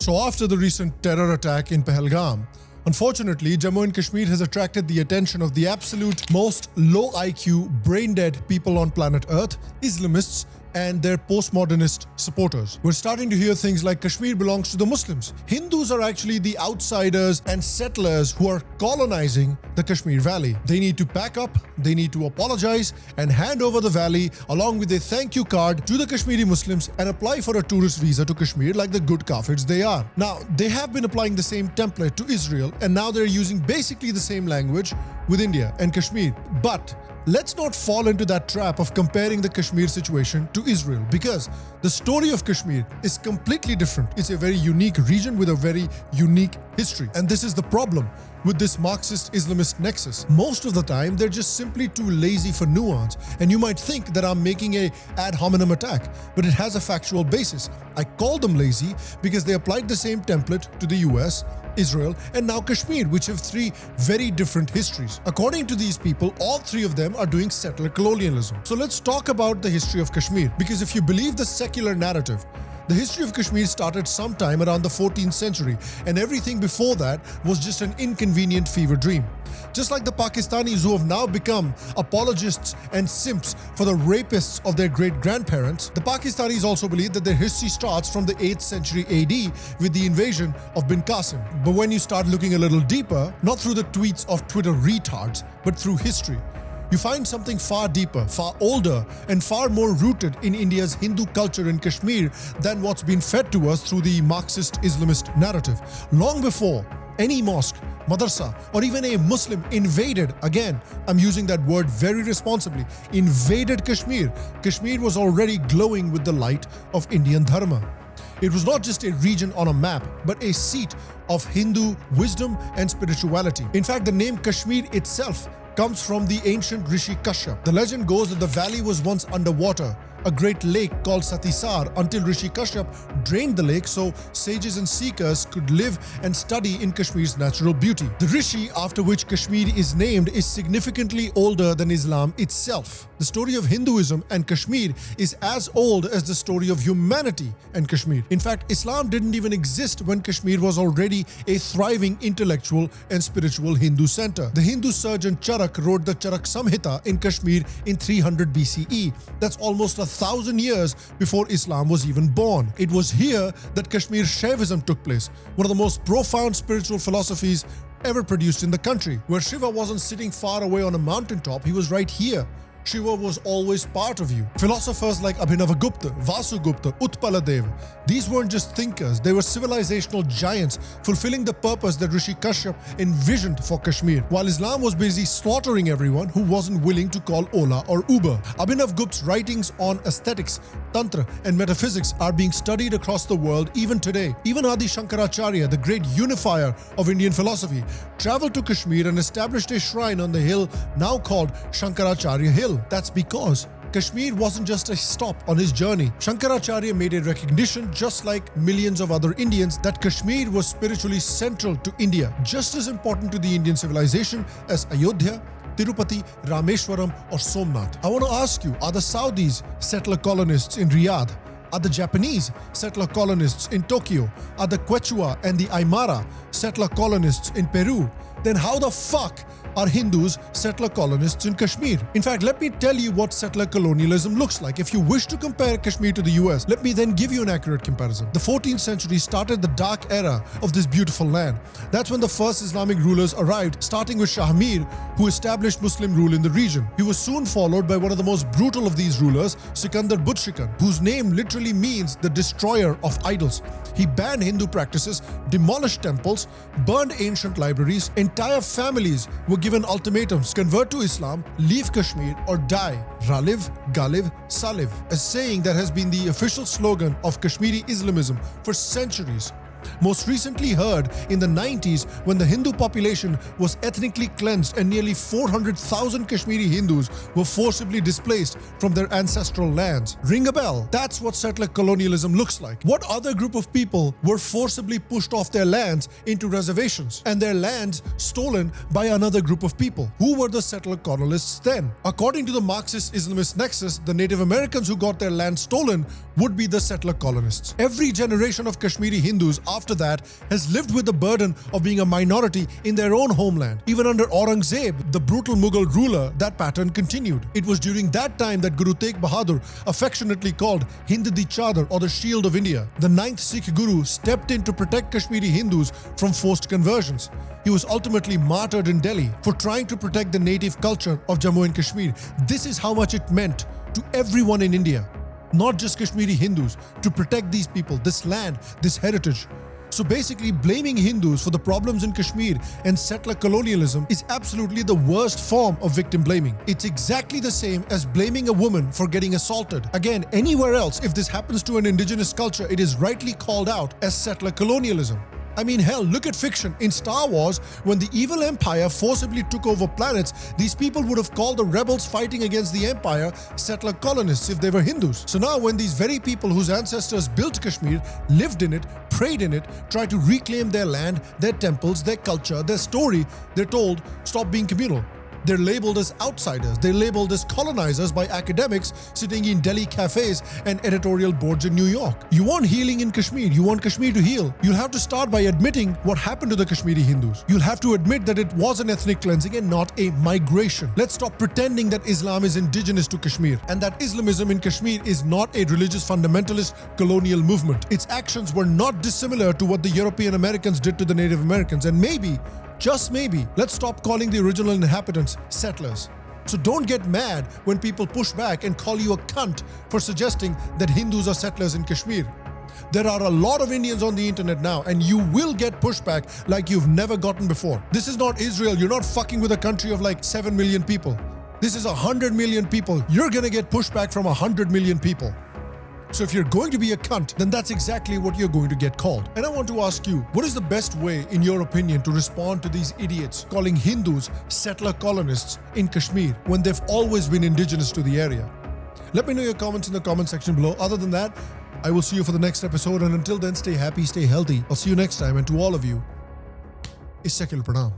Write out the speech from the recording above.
So after the recent terror attack in Pahalgam, unfortunately, Jammu and Kashmir has attracted the attention of the absolute most low IQ, brain-dead people on planet Earth, Islamists, and their postmodernist supporters. We're starting to hear things like Kashmir belongs to the Muslims. Hindus are actually the outsiders and settlers who are colonizing the Kashmir Valley. They need to pack up, they need to apologize and hand over the valley along with a thank you card to the Kashmiri Muslims and apply for a tourist visa to Kashmir like the good Kafirs they are. Now, they have been applying the same template to Israel and now they're using basically the same language with India and Kashmir. But let's not fall into that trap of comparing the Kashmir situation to Israel, because the story of Kashmir is completely different. It's a very unique region with a very unique history. And this is the problem with this Marxist Islamist nexus. Most of the time, they're just simply too lazy for nuance. And you might think that I'm making a ad hominem attack, but it has a factual basis. I call them lazy because they applied the same template to the US, Israel, and now Kashmir, which have three very different histories. According to these people, all three of them are doing settler colonialism. So let's talk about the history of Kashmir, because if you believe the secular narrative, the history of Kashmir started sometime around the 14th century, and everything before that was just an inconvenient fever dream. Just like the Pakistanis who have now become apologists and simps for the rapists of their great-grandparents, the Pakistanis also believe that their history starts from the 8th century AD with the invasion of bin Qasim. But when you start looking a little deeper, not through the tweets of Twitter retards, but through history, you find something far deeper, far older, and far more rooted in India's Hindu culture in Kashmir than what's been fed to us through the Marxist Islamist narrative. Long before any mosque, madrasa, or even a Muslim invaded, again, I'm using that word very responsibly, invaded Kashmir, Kashmir was already glowing with the light of Indian Dharma. It was not just a region on a map, but a seat of Hindu wisdom and spirituality. In fact, the name Kashmir itself comes from the ancient Rishi Kashyap. The legend goes that the valley was once underwater, a great lake called Satisar, until Rishi Kashyap drained the lake so sages and seekers could live and study in Kashmir's natural beauty. The Rishi after which Kashmir is named is significantly older than Islam itself. The story of Hinduism and Kashmir is as old as the story of humanity and Kashmir. In fact, Islam didn't even exist when Kashmir was already a thriving intellectual and spiritual Hindu center. The Hindu surgeon Charak wrote the Charak Samhita in Kashmir in 300 BCE. That's almost 1,000 years before Islam was even born. It was here that Kashmir Shaivism took place, one of the most profound spiritual philosophies ever produced in the country. Where Shiva wasn't sitting far away on a mountaintop, he was right here. Shiva was always part of you. Philosophers like Abhinavagupta, Vasugupta, Utpaladev, these weren't just thinkers, they were civilizational giants fulfilling the purpose that Rishi Kashyap envisioned for Kashmir, while Islam was busy slaughtering everyone who wasn't willing to call Ola or Uber. Abhinavagupta's writings on aesthetics, tantra, and metaphysics are being studied across the world even today. Even Adi Shankaracharya, the great unifier of Indian philosophy, traveled to Kashmir and established a shrine on the hill now called Shankaracharya Hill. That's because Kashmir wasn't just a stop on his journey. Shankaracharya made a recognition, just like millions of other Indians, that Kashmir was spiritually central to India, just as important to the Indian civilization as Ayodhya, Tirupati, Rameshwaram, or Somnath. I want to ask you, are the Saudis settler colonists in Riyadh? Are the Japanese settler colonists in Tokyo? Are the Quechua and the Aymara settler colonists in Peru? Then how the fuck are Hindus settler colonists in Kashmir? In fact, let me tell you what settler colonialism looks like. If you wish to compare Kashmir to the US, let me then give you an accurate comparison. The 14th century started the dark era of this beautiful land. That's when the first Islamic rulers arrived, starting with Shah Mir, who established Muslim rule in the region. He was soon followed by one of the most brutal of these rulers, Sikandar Butshikan, whose name literally means the destroyer of idols. He banned Hindu practices, demolished temples, burned ancient libraries. Entire families were given ultimatums: convert to Islam, leave Kashmir, or die. Raliv, Galiv, Saliv, a saying that has been the official slogan of Kashmiri Islamism for centuries. Most recently heard in the 90s when the Hindu population was ethnically cleansed and nearly 400,000 Kashmiri Hindus were forcibly displaced from their ancestral lands. Ring a bell? That's what settler colonialism looks like. What other group of people were forcibly pushed off their lands into reservations and their lands stolen by another group of people? Who were the settler colonists then? According to the Marxist Islamist nexus, the Native Americans who got their land stolen would be the settler colonists. Every generation of Kashmiri Hindus after that has lived with the burden of being a minority in their own homeland. Even under Aurangzeb, the brutal Mughal ruler, that pattern continued. It was during that time that Guru Tegh Bahadur, affectionately called Hind Di Chadar or the Shield of India, the 9th Sikh Guru, stepped in to protect Kashmiri Hindus from forced conversions. He was ultimately martyred in Delhi for trying to protect the native culture of Jammu and Kashmir. This is how much it meant to everyone in India, not just Kashmiri Hindus, to protect these people, this land, this heritage. So basically, blaming Hindus for the problems in Kashmir and settler colonialism is absolutely the worst form of victim blaming. It's exactly the same as blaming a woman for getting assaulted. Again, anywhere else, if this happens to an indigenous culture, it is rightly called out as settler colonialism. I mean, hell, look at fiction. In Star Wars, when the evil empire forcibly took over planets, these people would have called the rebels fighting against the empire settler colonists if they were Hindus. So now when these very people whose ancestors built Kashmir, lived in it, prayed in it, try to reclaim their land, their temples, their culture, their story, they're told, stop being communal. They're labeled as outsiders. They're labeled as colonizers by academics sitting in Delhi cafes and editorial boards in New York. You want healing in Kashmir. You want Kashmir to heal. You'll have to start by admitting what happened to the Kashmiri Hindus. You'll have to admit that it was an ethnic cleansing and not a migration. Let's stop pretending that Islam is indigenous to Kashmir and that Islamism in Kashmir is not a religious fundamentalist colonial movement. Its actions were not dissimilar to what the European Americans did to the Native Americans, and maybe, just maybe, let's stop calling the original inhabitants settlers. So don't get mad when people push back and call you a cunt for suggesting that Hindus are settlers in Kashmir. There are a lot of Indians on the internet now, and you will get pushback like you've never gotten before. This is not Israel. You're not fucking with a country of like 7 million people. This is 100 million people. You're gonna get pushback from 100 million people. So if you're going to be a cunt, then that's exactly what you're going to get called. And I want to ask you, what is the best way, in your opinion, to respond to these idiots calling Hindus settler colonists in Kashmir when they've always been indigenous to the area? Let me know your comments in the comment section below. Other than that, I will see you for the next episode, and until then, stay happy, stay healthy. I'll see you next time, and to all of you, is Secular Pranam.